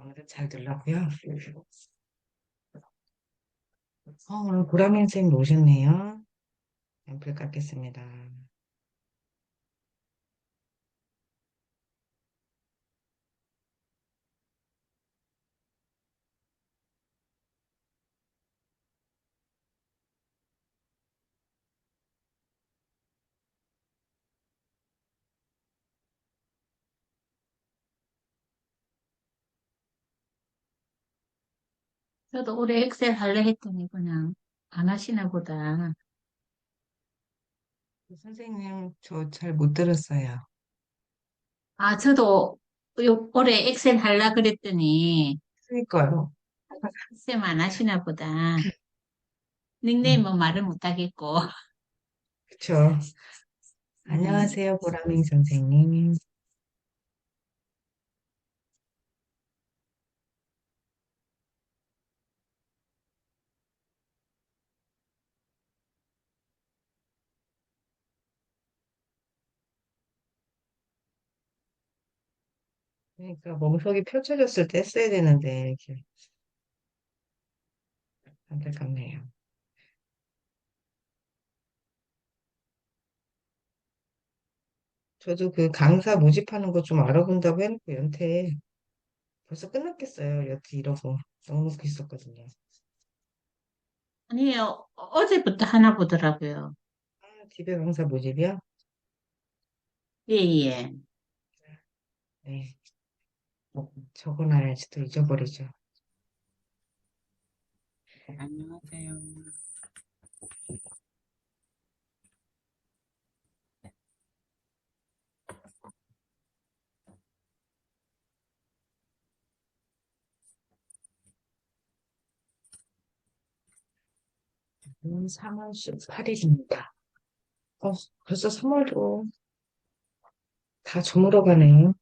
오늘은 잘 들라고요? 오늘 보라민 선생님 오셨네요. 앰플 깎겠습니다. 저도 올해 엑셀 할래 했더니 그냥 안 하시나 보다. 선생님, 저 잘 못 들었어요. 아, 저도 올해 엑셀 할라 그랬더니 그러니까요. 쌤 안 하시나 보다. 음, 닉네임은 말을 못 하겠고. 그쵸. 음. 안녕하세요, 보라민 선생님. 그러니까 몸속이 펼쳐졌을 때 써야 되는데, 이렇게 안타깝네요. 저도 그 강사 모집하는 거 좀 알아본다고 해놓고 연태 벌써 끝났겠어요. 여태 이러고 너무 놓고 있었거든요. 아니에요. 어제부터 하나 보더라고요. 아, 집에 강사 모집이요? 예, 예. 네. 적어놔야지 또 잊어버리죠. 안녕하세요. 오늘 3월 18일입니다. 어, 벌써 3월도 다 저물어 가네요.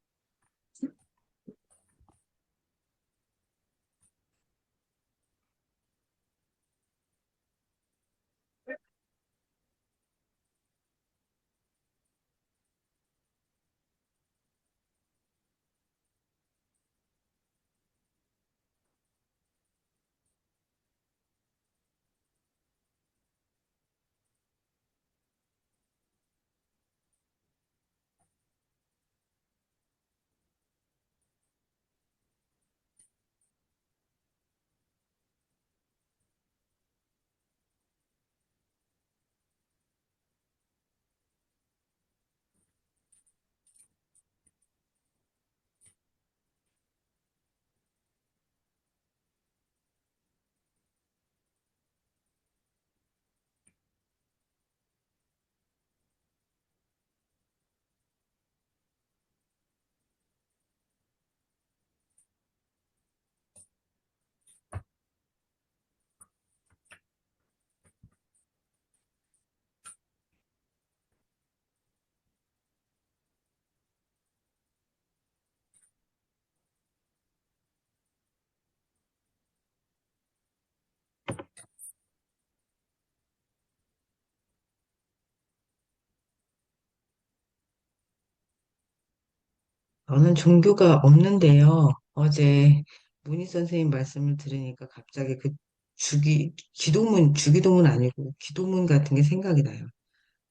저는 종교가 없는데요. 어제 문희 선생님 말씀을 들으니까 갑자기 그 주기도문 아니고 기도문 같은 게 생각이 나요.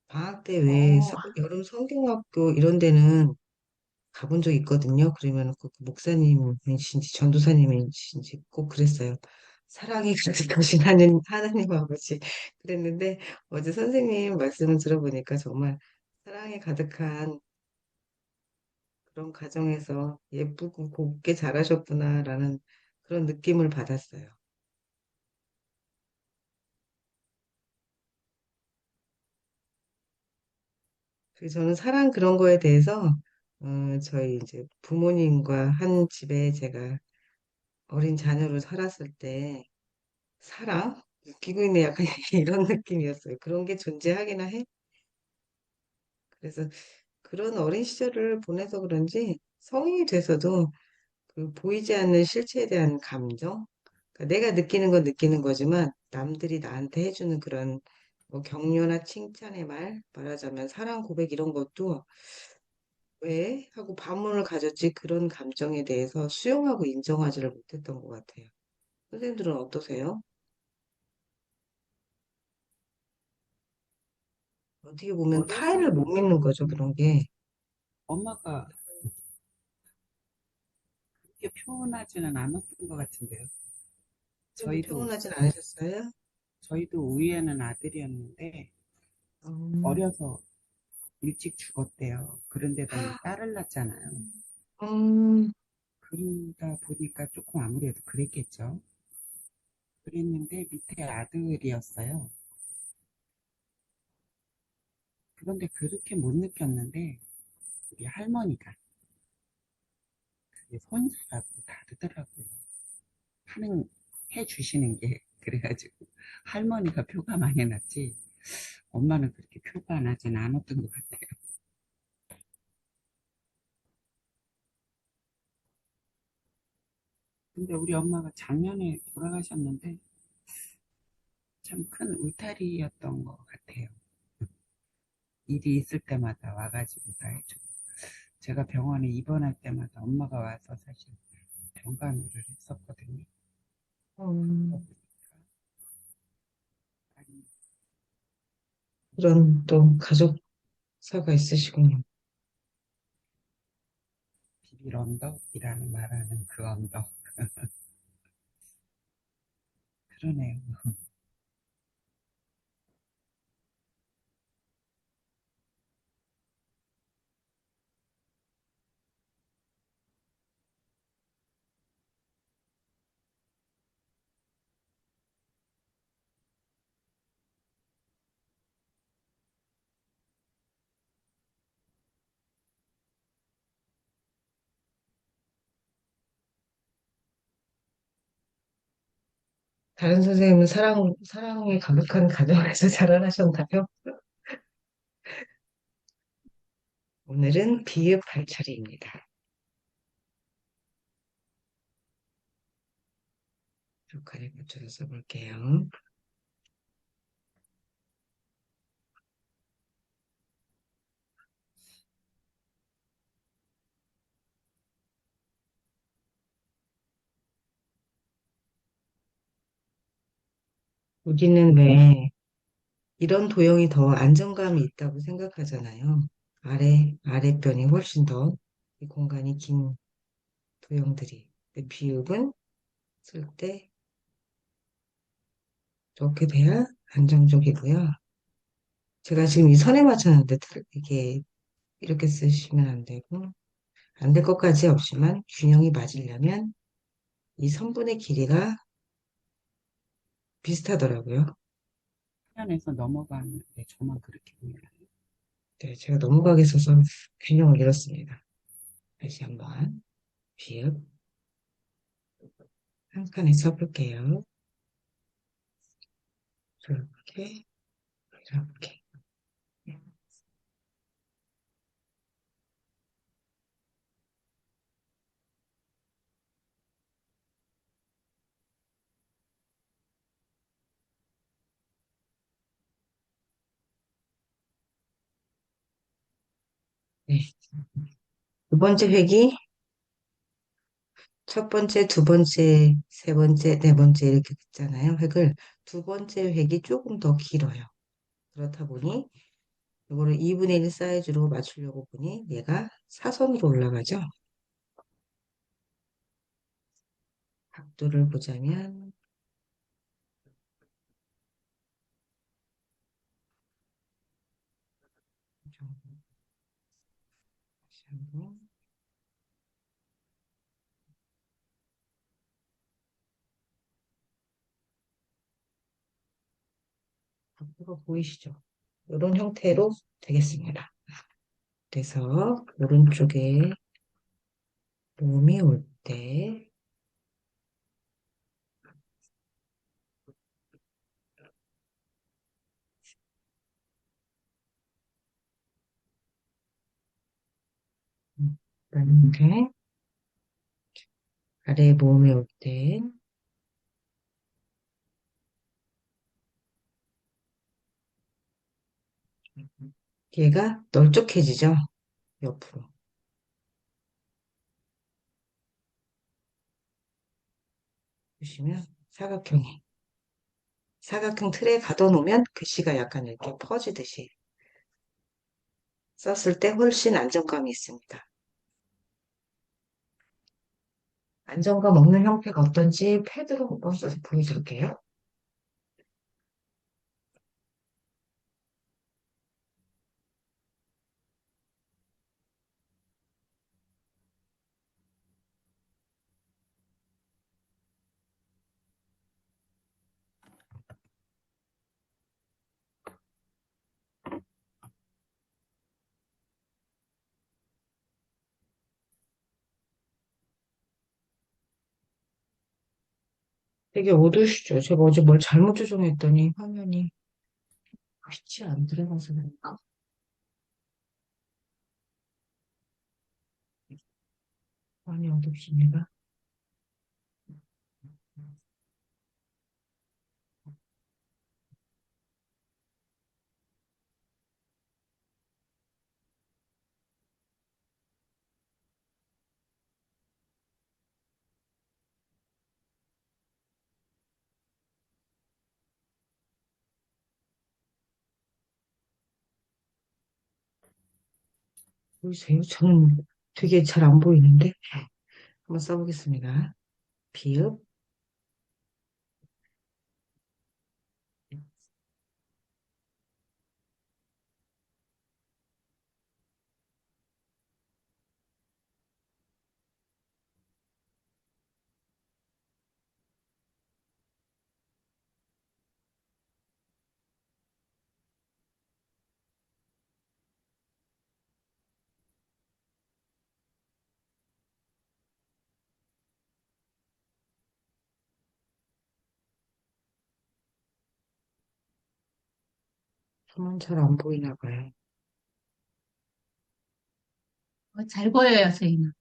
방학 때 왜 어, 여름 성경학교 이런 데는 가본 적 있거든요. 그러면 그 목사님이신지 전도사님이신지 꼭 그랬어요. 사랑이 가득하신 하나님 아버지 그랬는데 어제 선생님 말씀을 들어보니까 정말 사랑이 가득한 그런 가정에서 예쁘고 곱게 자라셨구나라는 그런 느낌을 받았어요. 그래서 저는 사랑 그런 거에 대해서 저희 이제 부모님과 한 집에 제가 어린 자녀로 살았을 때 사랑? 웃기고 있네 약간 이런 느낌이었어요. 그런 게 존재하기나 해. 그래서 그런 어린 시절을 보내서 그런지 성인이 돼서도 그 보이지 않는 실체에 대한 감정, 그러니까 내가 느끼는 건 느끼는 거지만 남들이 나한테 해주는 그런 뭐 격려나 칭찬의 말, 말하자면 사랑 고백 이런 것도 왜? 하고 반문을 가졌지 그런 감정에 대해서 수용하고 인정하지를 못했던 것 같아요. 선생님들은 어떠세요? 어떻게 보면 타인을 어렸을 못 믿는 거죠, 그런 게. 엄마가 그렇게 표현하지는 않았던 것 같은데요. 그렇게 저희도, 표현하진 않으셨어요? 저희도 위에는 아들이었는데, 어려서 일찍 죽었대요. 그런데다가 딸을 낳았잖아요. 음, 그러다 보니까 조금 아무래도 그랬겠죠. 그랬는데 밑에 아들이었어요. 그런데 그렇게 못 느꼈는데, 우리 할머니가 그게 손수라고 다르더라고요. 하는, 해 주시는 게. 그래가지고 할머니가 표가 많이 났지, 엄마는 그렇게 표가 나진 않았던 것 같아요. 근데 우리 엄마가 작년에 돌아가셨는데 참 큰 울타리였던 것 같아요. 일이 있을 때마다 와가지고 다 해주고, 제가 병원에 입원할 때마다 엄마가 와서 사실 병간호를 했었거든요. 그러다 음, 보니까 아니, 그런 또 가족사가 있으시군요. 비빌 언덕이라는 말하는 그 언덕. 그러네요. 다른 선생님은 사랑이 가득한 가정에서 자라나셨나요? 오늘은 비읍 발차리입니다. 역할에 맞춰서 써볼게요. 우리는 왜 이런 도형이 더 안정감이 있다고 생각하잖아요. 아랫변이 훨씬 더 이 공간이 긴 도형들이. 근데 비읍은 쓸 때 이렇게 돼야 안정적이고요. 제가 지금 이 선에 맞췄는데 이게 이렇게 쓰시면 안 되고 안 될 것까지 없지만 균형이 맞으려면 이 선분의 길이가 비슷하더라고요. 화면에서 넘어가는데 저만 그렇게 보이나요? 네, 제가 넘어가게 써서 균형을 잃었습니다. 다시 한번 비읍 한 칸에 써볼게요. 이렇게 이렇게. 네. 두 번째 획이 첫 번째, 두 번째, 세 번째, 네 번째 이렇게 긋잖아요. 획을 두 번째 획이 조금 더 길어요. 그렇다 보니 이거를 2분의 1 사이즈로 맞추려고 보니 얘가 사선으로 올라가죠. 각도를 보자면 이 정도. 다시 한번 각도가 보이시죠? 이런 형태로 되겠습니다. 그래서 오른쪽에 몸이 올 때, 이렇게 아래 몸이 올 때, 얘가 널쩍해지죠? 옆으로. 보시면 사각형 틀에 가둬놓으면 글씨가 약간 이렇게 퍼지듯이 썼을 때 훨씬 안정감이 있습니다. 안정감 없는 형태가 어떤지 패드로 한번 써서 보여드릴게요. 되게 어두우시죠? 제가 어제 뭘 잘못 조정했더니 화면이 빛이 안 들어가서 그런가? 많이 어둡습니다. 보이세요? 저는 되게 잘 안 보이는데 한번 써보겠습니다. 비읍, 저만 잘 안 보이나 봐요. 잘 보여요, 저희는.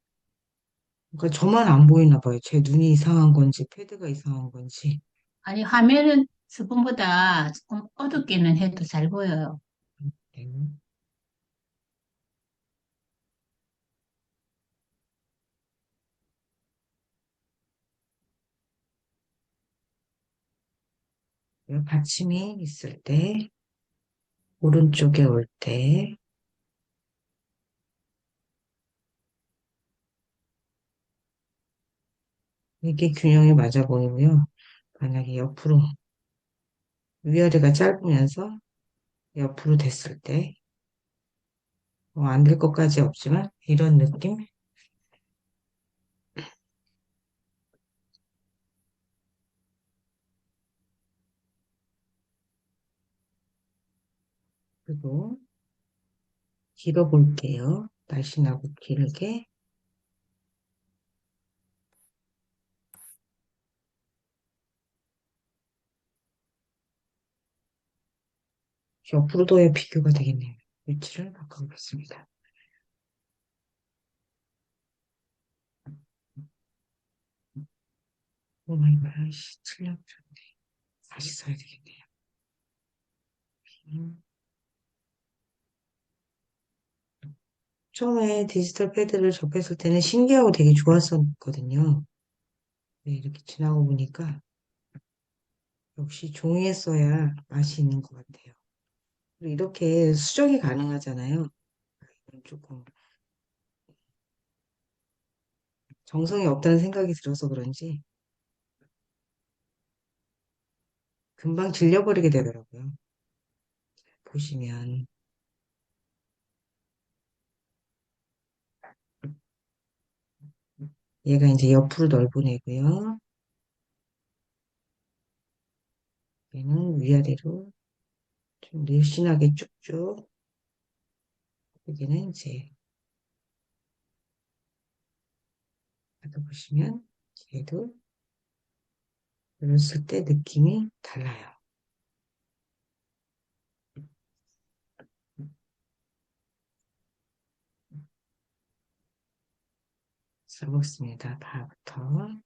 그러니까 저만 안 보이나 봐요. 제 눈이 이상한 건지 패드가 이상한 건지. 아니, 화면은 스폰보다 조금 어둡게는 해도 잘 보여요. 네. 받침이 있을 때 오른쪽에 올 때 이게 균형이 맞아 보이고요. 만약에 옆으로 위아래가 짧으면서 옆으로 됐을 때 안 될 것까지 없지만 이런 느낌? 그리고 길어 볼게요. 날씬하고 길게 옆으로도 해 비교가 되겠네요. 위치를 바꿔보겠습니다. 오마이갓, 틀렸네. 다시 써야 되겠네요. 음. 처음에 디지털 패드를 접했을 때는 신기하고 되게 좋았었거든요. 네, 이렇게 지나고 보니까 역시 종이에 써야 맛이 있는 것 같아요. 그리고 이렇게 수정이 가능하잖아요. 조금 정성이 없다는 생각이 들어서 그런지 금방 질려버리게 되더라고요. 보시면 얘가 이제 옆으로 넓어내고요. 얘는 위아래로 좀 늘씬하게 쭉쭉. 여기는 이제 봐도 보시면 얘도 눌렀을 때 느낌이 달라요. 써보겠습니다. 바부터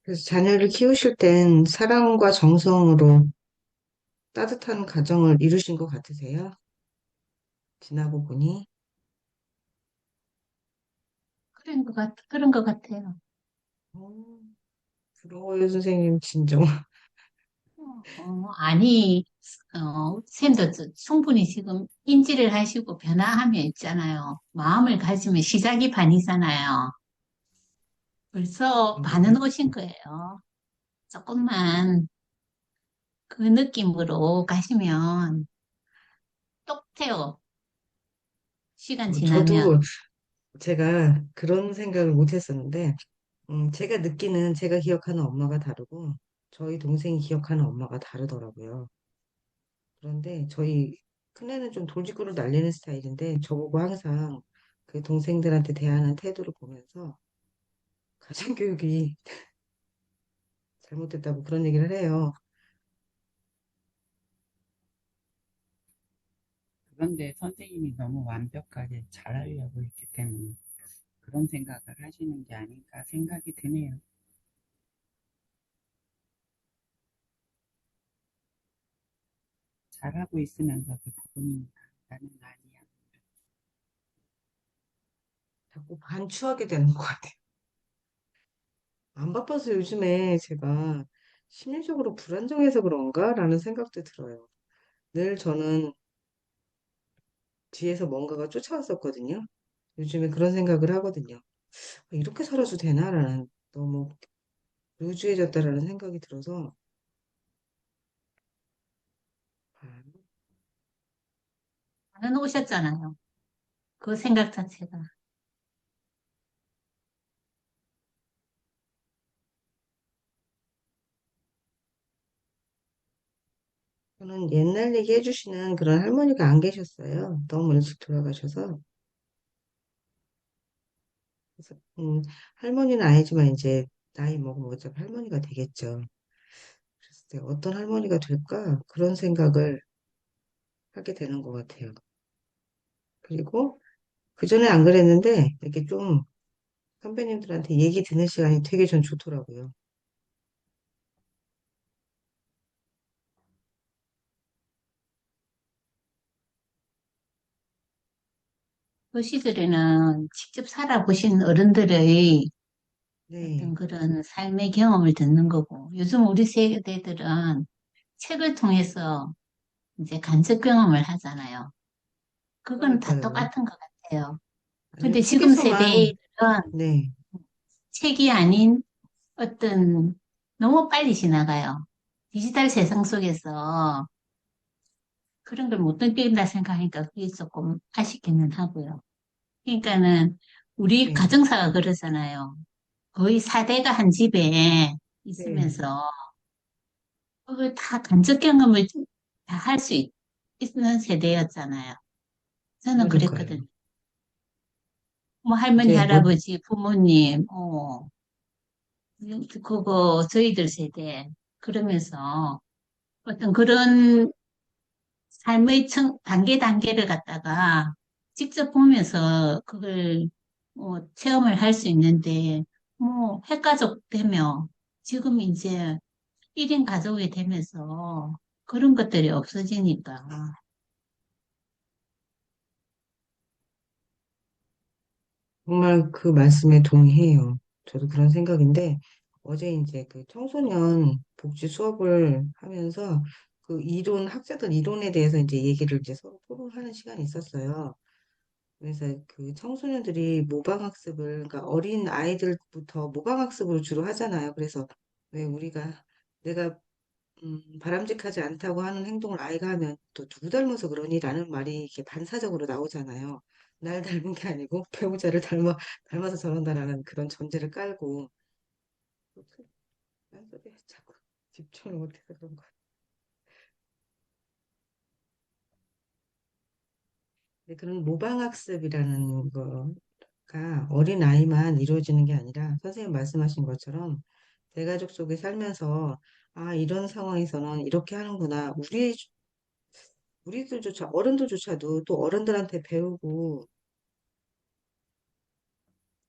그래서 자녀를 키우실 땐 사랑과 정성으로 따뜻한 가정을 이루신 것 같으세요? 지나고 보니. 그런 것 같아요. 어, 부러워요, 선생님, 진정. 아니, 쌤도 충분히 지금 인지를 하시고 변화하며 있잖아요. 마음을 가지면 시작이 반이잖아요. 벌써 반은 오신 거예요. 조금만 그 느낌으로 가시면 똑해요. 시간 지나면. 저도 제가 그런 생각을 못 했었는데, 제가 느끼는, 제가 기억하는 엄마가 다르고, 저희 동생이 기억하는 엄마가 다르더라고요. 그런데 저희 큰애는 좀 돌직구를 날리는 스타일인데, 저보고 항상 그 동생들한테 대하는 태도를 보면서 가정교육이 잘못됐다고 그런 얘기를 해요. 그런데 선생님이 너무 완벽하게 잘하려고 했기 때문에 그런 생각을 하시는 게 아닌가 생각이 드네요. 잘하고 있으면서도 본인이 나는 아니야. 자꾸 반추하게 되는 것 같아요. 안 바빠서 요즘에 제가 심리적으로 불안정해서 그런가? 라는 생각도 들어요. 늘 저는 뒤에서 뭔가가 쫓아왔었거든요. 요즘에 그런 생각을 하거든요. 이렇게 살아도 되나라는 너무 루즈해졌다라는 생각이 들어서 아, 반은 오셨잖아요. 그 생각 자체가. 저는 옛날 얘기 해주시는 그런 할머니가 안 계셨어요. 너무 일찍 돌아가셔서. 그래서, 할머니는 아니지만 이제 나이 먹으면 어차피 할머니가 되겠죠. 그래서 내가 어떤 할머니가 될까? 그런 생각을 하게 되는 것 같아요. 그리고 그전에 안 그랬는데 이렇게 좀 선배님들한테 얘기 듣는 시간이 되게 전 좋더라고요. 그 시절에는 직접 살아보신 어른들의 어떤 네, 그런 삶의 경험을 듣는 거고, 요즘 우리 세대들은 책을 통해서 이제 간접 경험을 하잖아요. 그건 다 그러니까요. 똑같은 것 같아요. 아니요, 근데 지금 책에서만, 세대들은 네, 책이 아닌 어떤 너무 빨리 지나가요. 디지털 세상 속에서 그런 걸 못 느낀다 생각하니까 그게 조금 아쉽기는 하고요. 그러니까는 우리 네, 가정사가 그러잖아요. 거의 4대가 한 집에 네, 있으면서 그걸 다 간접 경험을 다 할 수 있는 세대였잖아요. 저는 그러니까요. 그랬거든요. 뭐 할머니, 이제 뭐, 할아버지, 부모님, 그거 저희들 세대 그러면서 어떤 그런 삶의 단계를 갖다가 직접 보면서 그걸 체험을 할 수 있는데 뭐 핵가족 되며 지금 이제 1인 가족이 되면서 그런 것들이 없어지니까 정말 그 말씀에 동의해요. 저도 그런 생각인데, 어제 이제 그 청소년 복지 수업을 하면서 그 이론, 학자들 이론에 대해서 이제 얘기를 이제 서로 토론하는 시간이 있었어요. 그래서 그 청소년들이 모방학습을, 그러니까 어린 아이들부터 모방학습을 주로 하잖아요. 그래서 왜 우리가 내가 바람직하지 않다고 하는 행동을 아이가 하면 또 누구 닮아서 그러니라는 말이 이렇게 반사적으로 나오잖아요. 날 닮은 게 아니고 배우자를 닮아서 저런다라는 그런 전제를 깔고 딴 소리에 자꾸 집중을 못해서 그런 거. 근데 그런 모방학습이라는 거가 어린 아이만 이루어지는 게 아니라 선생님 말씀하신 것처럼 대가족 속에 살면서 아, 이런 상황에서는 이렇게 하는구나. 우리들조차, 어른들조차도 또 어른들한테 배우고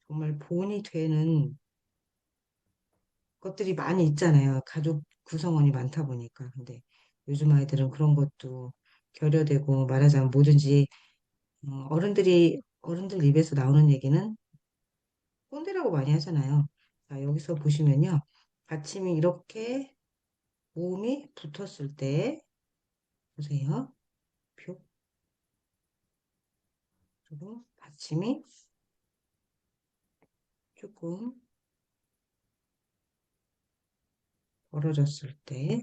정말 본이 되는 것들이 많이 있잖아요. 가족 구성원이 많다 보니까. 근데 요즘 아이들은 그런 것도 결여되고 말하자면 뭐든지 어른들 입에서 나오는 얘기는 꼰대라고 많이 하잖아요. 자, 여기서 보시면요. 받침이 이렇게 모음이 붙었을 때 보세요. 표 그리고 받침이 조금 벌어졌을 때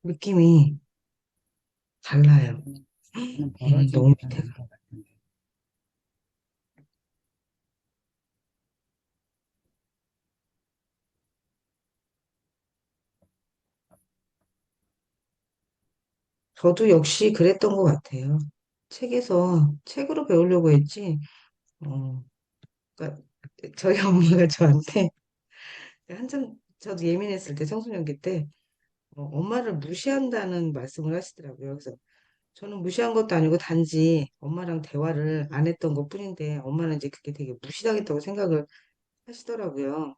느낌이 달라요. 저는 얘는 벌어진 너무 게 더 밑에가. 나은 것 같은데. 저도 역시 그랬던 것 같아요. 책으로 배우려고 했지, 그러니까 저희 엄마가 저한테 한참 저도 예민했을 때 청소년기 때 엄마를 무시한다는 말씀을 하시더라고요. 그래서 저는 무시한 것도 아니고 단지 엄마랑 대화를 안 했던 것뿐인데 엄마는 이제 그게 되게 무시당했다고 생각을 하시더라고요.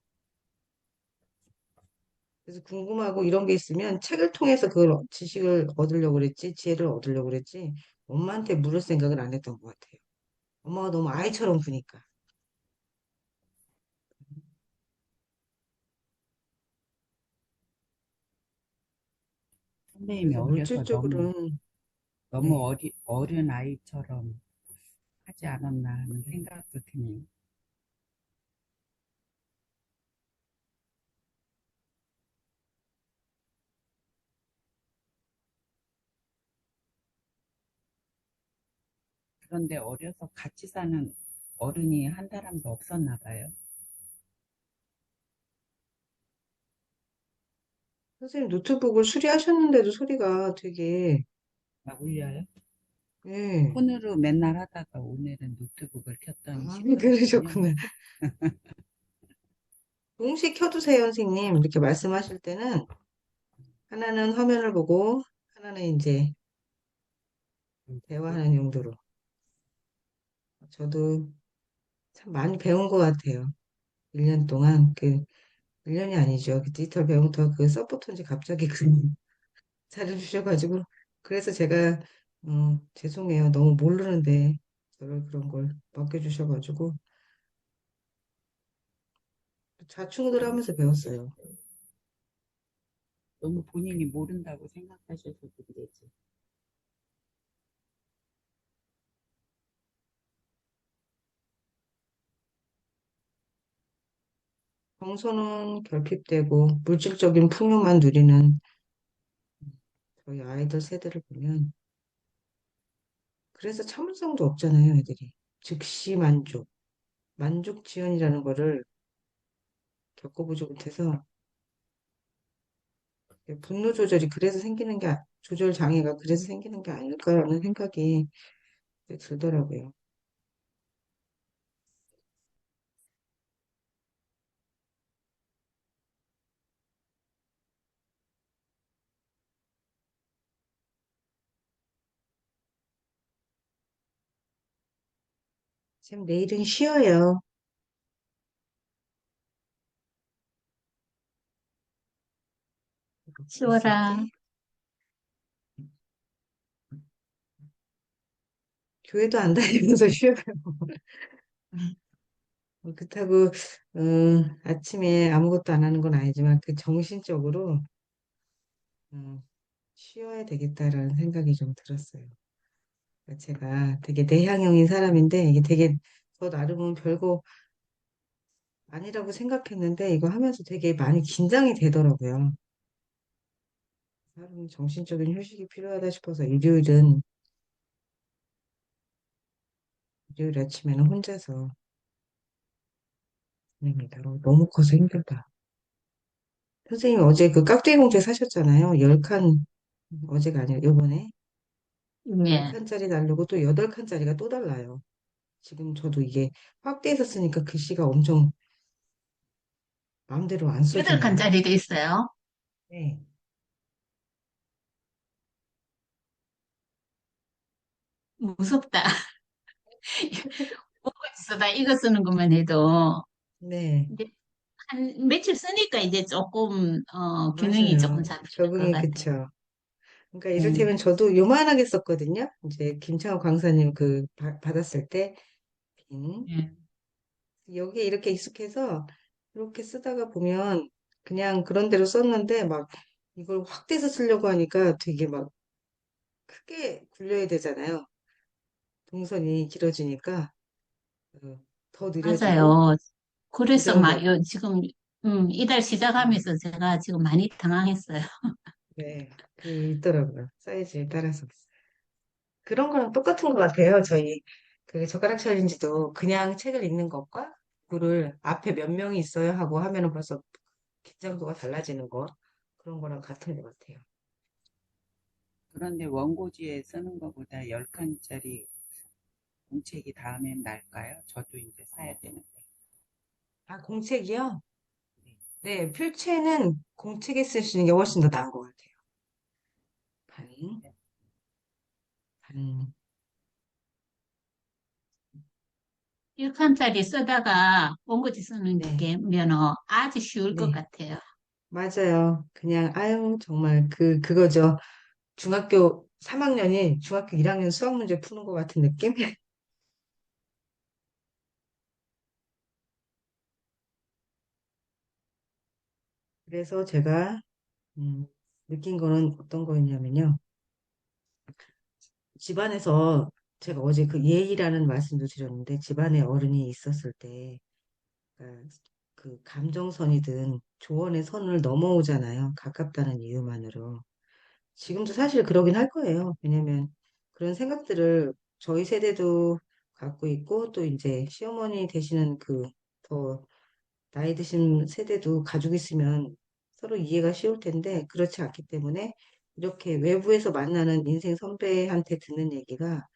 그래서 궁금하고 이런 게 있으면 책을 통해서 그걸 지식을 얻으려고 그랬지, 지혜를 얻으려고 그랬지, 엄마한테 물을 생각을 안 했던 것 같아요. 엄마가 너무 아이처럼 구니까. 선생님이 그래서 어려서 물질적으로는, 너무 네. 어른 아이처럼 하지 않았나 하는 생각도 드네요. 그런데 어려서 같이 사는 어른이 한 사람도 없었나 봐요. 선생님 노트북을 수리하셨는데도 소리가 되게, 막 울려요. 예. 폰으로 맨날 하다가 오늘은 노트북을 켰더니 아, 시끄럽군요. 그러셨구나. 동시에 켜두세요, 선생님. 이렇게 말씀하실 때는 하나는 화면을 보고 하나는 이제 대화하는 용도로. 저도 참 많이 배운 것 같아요. 1년 동안 1년이 아니죠. 그 디지털 배움부터 그 서포터인지 갑자기 그 잘해주셔가지고 그래서 제가 죄송해요. 너무 모르는데 저를 그런 걸 맡겨주셔가지고 좌충우돌 하면서 배웠어요. 너무 본인이 모른다고 생각하셔서 문제지. 정서는 결핍되고 물질적인 풍요만 누리는 저희 아이들 세대를 보면 그래서 참을성도 없잖아요, 애들이. 즉시 만족, 만족 지연이라는 거를 겪어보지 못해서 분노 조절이 그래서 생기는 게, 조절 장애가 그래서 생기는 게 아닐까라는 생각이 들더라고요. 지금 내일은 쉬어요. 있을 치워라. 때 교회도 안 다니면서 쉬어요. 그렇다고 아침에 아무것도 안 하는 건 아니지만 그 정신적으로 음, 쉬어야 되겠다라는 생각이 좀 들었어요. 그러니까 제가 되게 내향형인 사람인데 이게 되게 저 나름은 별거 아니라고 생각했는데 이거 하면서 되게 많이 긴장이 되더라고요. 사람 정신적인 휴식이 필요하다 싶어서 일요일 아침에는 혼자서 보냅니다. 너무 커서 힘들다. 선생님 어제 그 깍두기 공제 사셨잖아요. 10칸, 어제가 아니라 요번에 예. 10칸짜리 달르고 또 8칸짜리가 또 달라요. 지금 저도 이게 확대해서 쓰니까 글씨가 엄청 마음대로 안 여덟 써지네요. 칸짜리도 있어요. 네. 무섭다. 쓰다 이거 쓰는 것만 해도 네, 이제 한 며칠 쓰니까 이제 조금 균형이 조금 맞아요. 잡히는 것 적응이 같아요. 그쵸. 그러니까 네. 이를테면 저도 요만하게 썼거든요. 이제 김창호 강사님 그 받았을 때 네. 여기에 이렇게 익숙해서 이렇게 쓰다가 보면 그냥 그런 대로 썼는데 막 이걸 확대해서 쓰려고 하니까 되게 막 크게 굴려야 되잖아요. 동선이 길어지니까 어, 더 느려지고 맞아요. 그래서 막 부정적. 지금 이달 음, 시작하면서 제가 지금 많이 당황했어요. 네, 그 있더라고요. 사이즈에 따라서. 그런 거랑 똑같은 것 같아요. 저희 그 젓가락 챌린지도 그냥 책을 읽는 것과 그거를 앞에 몇 명이 있어야 하고 하면은 벌써 긴장도가 달라지는 거 그런 거랑 같은 것 같아요. 그런데 원고지에 쓰는 것보다 10칸짜리 공책이 다음엔 날까요? 저도 이제 사야 되는데. 아, 공책이요? 네. 네, 필체는 공책에 쓰시는 게 훨씬 더 나은 것 같아요. 반, 반, 1칸짜리 쓰다가 원고지 쓰는 네, 게면 아주 쉬울 것 네, 같아요. 맞아요. 그냥, 아유, 정말 그거죠. 중학교 3학년이 중학교 1학년 수학 문제 푸는 것 같은 느낌? 그래서 제가, 음, 느낀 거는 어떤 거였냐면요. 집안에서 제가 어제 그 예의라는 말씀도 드렸는데 집안에 어른이 있었을 때 그러니까 그 감정선이든 조언의 선을 넘어오잖아요. 가깝다는 이유만으로. 지금도 사실 그러긴 할 거예요. 왜냐면 그런 생각들을 저희 세대도 갖고 있고 또 이제 시어머니 되시는 그 더 나이 드신 세대도 가지고 있으면 서로 이해가 쉬울 텐데 그렇지 않기 때문에 이렇게 외부에서 만나는 인생 선배한테 듣는 얘기가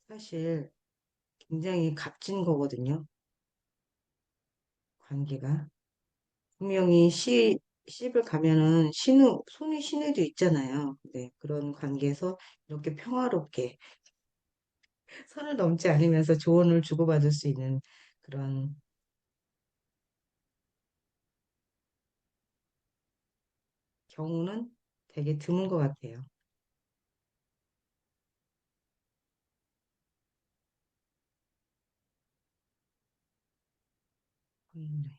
사실 굉장히 값진 거거든요. 관계가. 분명히 시집을 가면은 손이 시내도 있잖아요. 네, 그런 관계에서 이렇게 평화롭게 선을 넘지 않으면서 조언을 주고받을 수 있는 그런 경우는 되게 드문 것 같아요. 네.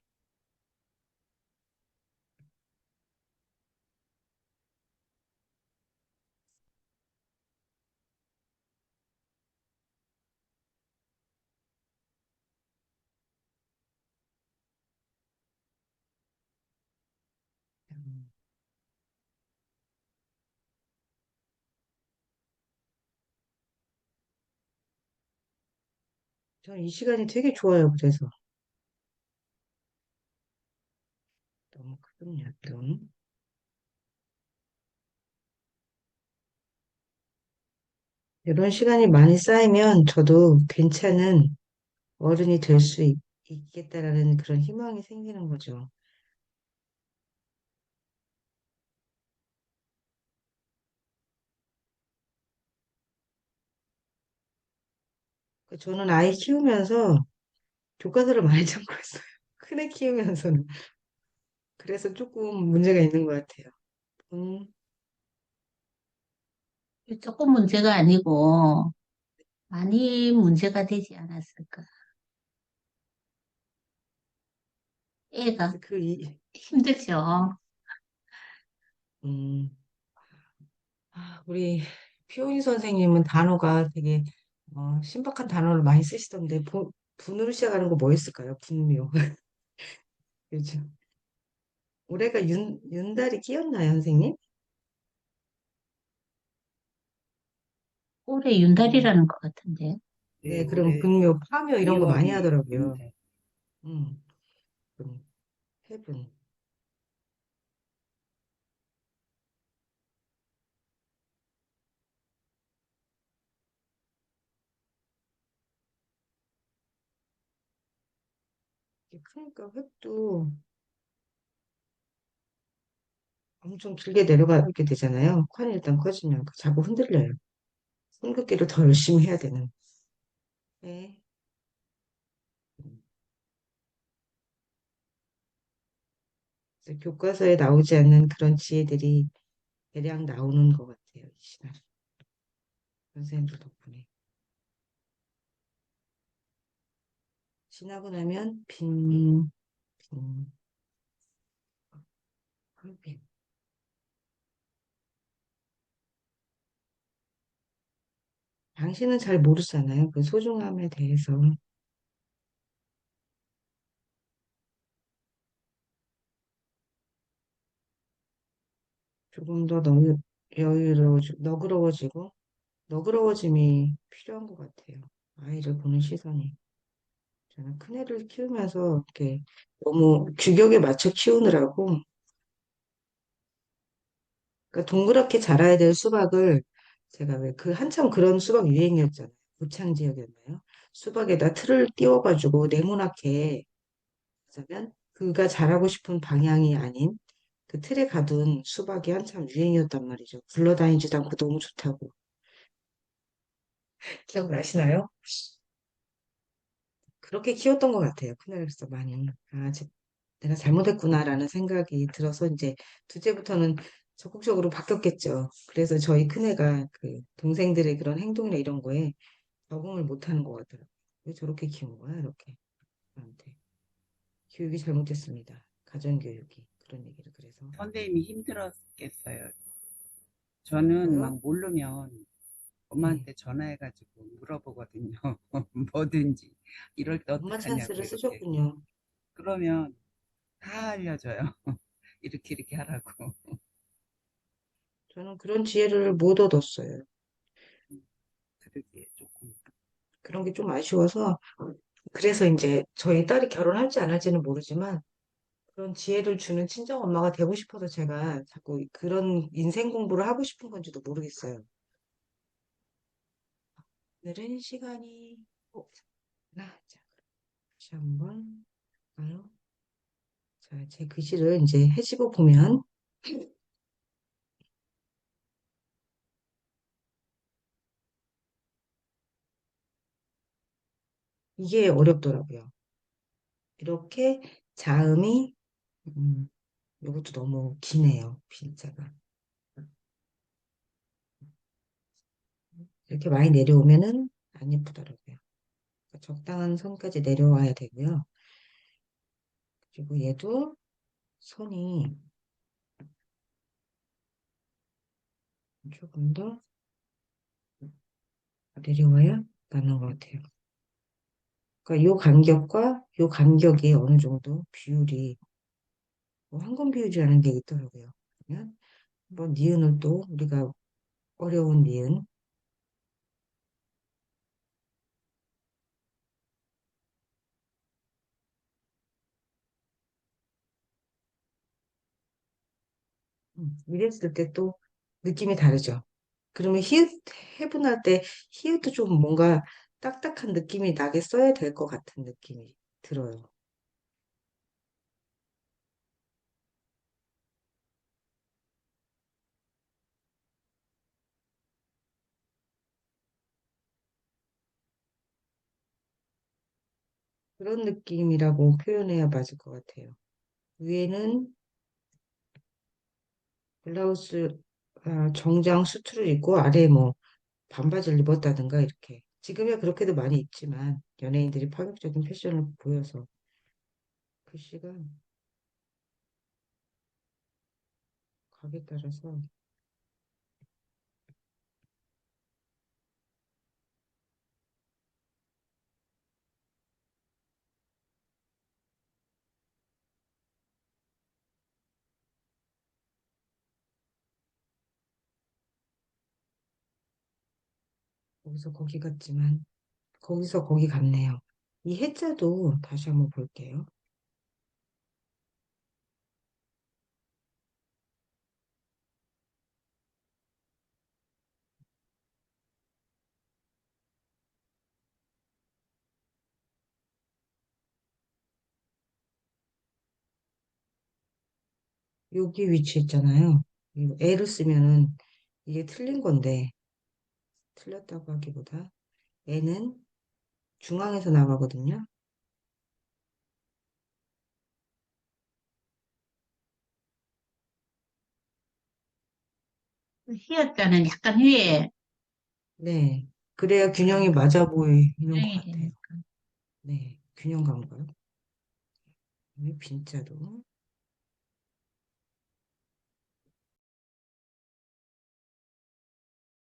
음, 저는 이 시간이 되게 좋아요. 그래서 너무 크군요. 좀. 이런 시간이 많이 쌓이면 저도 괜찮은 어른이 될 수 있겠다라는 그런 희망이 생기는 거죠. 저는 아이 키우면서 교과서를 많이 참고 있어요. 큰애 키우면서는. 그래서 조금 문제가 있는 것 같아요. 음, 조금 문제가 아니고 많이 문제가 되지 않았을까. 애가 그래서 힘들죠. 음, 우리 피오니 선생님은 단어가 되게 신박한 단어를 많이 쓰시던데, 분으로 시작하는 거 뭐 있을까요? 분묘. 요즘. 올해가 윤달이 끼었나요, 선생님? 올해 음, 윤달이라는 것 같은데. 네, 네, 그럼 올해 분묘, 파묘 이런 거 많이 2월이 하더라고요. 윤달. 음, 분, 해분. 그러니까 획도 엄청 길게 내려가게 되잖아요. 칸이 일단 커지면 자꾸 흔들려요. 손긋기를 더 열심히 해야 되는. 네. 그래서 교과서에 나오지 않는 그런 지혜들이 대량 나오는 것 같아요. 이 시날 선생님들 덕분에. 지나고 나면 빈, 빈. 당신은 잘 모르잖아요. 그 소중함에 대해서. 조금 더 너그러워지고, 너그러워짐이 필요한 것 같아요. 아이를 보는 시선이. 저는 큰애를 키우면서 이렇게 너무 규격에 맞춰 키우느라고, 그러니까 동그랗게 자라야 될 수박을 제가 왜 그 한참 그런 수박 유행이었잖아요. 고창 지역이었나요? 수박에다 틀을 띄워가지고 네모나게 하자면 그가 자라고 싶은 방향이 아닌 그 틀에 가둔 수박이 한참 유행이었단 말이죠. 굴러다니지도 않고 너무 좋다고. 기억나시나요? 그렇게 키웠던 것 같아요. 큰애로서 많이. 내가 잘못했구나라는 생각이 들어서 이제 둘째부터는 적극적으로 바뀌었겠죠. 그래서 저희 큰애가 그 동생들의 그런 행동이나 이런 거에 적응을 못하는 것 같더라고요. 왜 저렇게 키운 거야? 이렇게. 저한테. 교육이 잘못됐습니다. 가정교육이. 그런 얘기를 그래서. 선생님이 힘들었겠어요. 저는 저요? 막 모르면 네. 엄마한테 전화해가지고 물어보거든요. 뭐든지. 이럴 때 엄마 어떡하냐고, 찬스를 이렇게. 쓰셨군요. 그러면 다 알려줘요. 이렇게 하라고. 저는 그런 지혜를 못 얻었어요. 그러기에 조금. 그런 게 좀 아쉬워서. 그래서 이제 저희 딸이 결혼할지 안 할지는 모르지만 그런 지혜를 주는 친정 엄마가 되고 싶어서 제가 자꾸 그런 인생 공부를 하고 싶은 건지도 모르겠어요. 오늘은 시간이 자, 다시 한번 가요. 자, 제 글씨를 이제 해집어 보면 이게 어렵더라고요. 이렇게 자음이 음, 이것도 너무 기네요. 빈자가 이렇게 많이 내려오면은 안 예쁘더라고요. 그러니까 적당한 선까지 내려와야 되고요. 그리고 얘도 선이 조금 더 내려와야 맞는 것 같아요. 그러니까 요 간격과 요 간격이 어느 정도 비율이 뭐 황금 비율이라는 게 있더라고요. 그러면 뭐 니은을 또 우리가 어려운 니은 이랬을 때 또 느낌이 다르죠. 그러면 히읗 해분할 때 히읗도 좀 뭔가 딱딱한 느낌이 나게 써야 될 것 같은 느낌이 들어요. 그런 느낌이라고 표현해야 맞을 것 같아요. 위에는 블라우스 정장 수트를 입고 아래에 뭐 반바지를 입었다든가 이렇게. 지금이야 그렇게도 많이 입지만 연예인들이 파격적인 패션을 보여서 글씨가 각에 따라서 거기서 거기 같지만 거기서 거기 같네요. 이 해자도 다시 한번 볼게요. 여기 위치 있잖아요. 이 애를 쓰면은 이게 틀린 건데 틀렸다고 하기보다 애는 중앙에서 나가거든요. 히읗자는 약간 위에 네. 그래야 균형이 맞아 보이는 것 균형이 같아요. 되니까. 네. 균형 감각. 빈자도.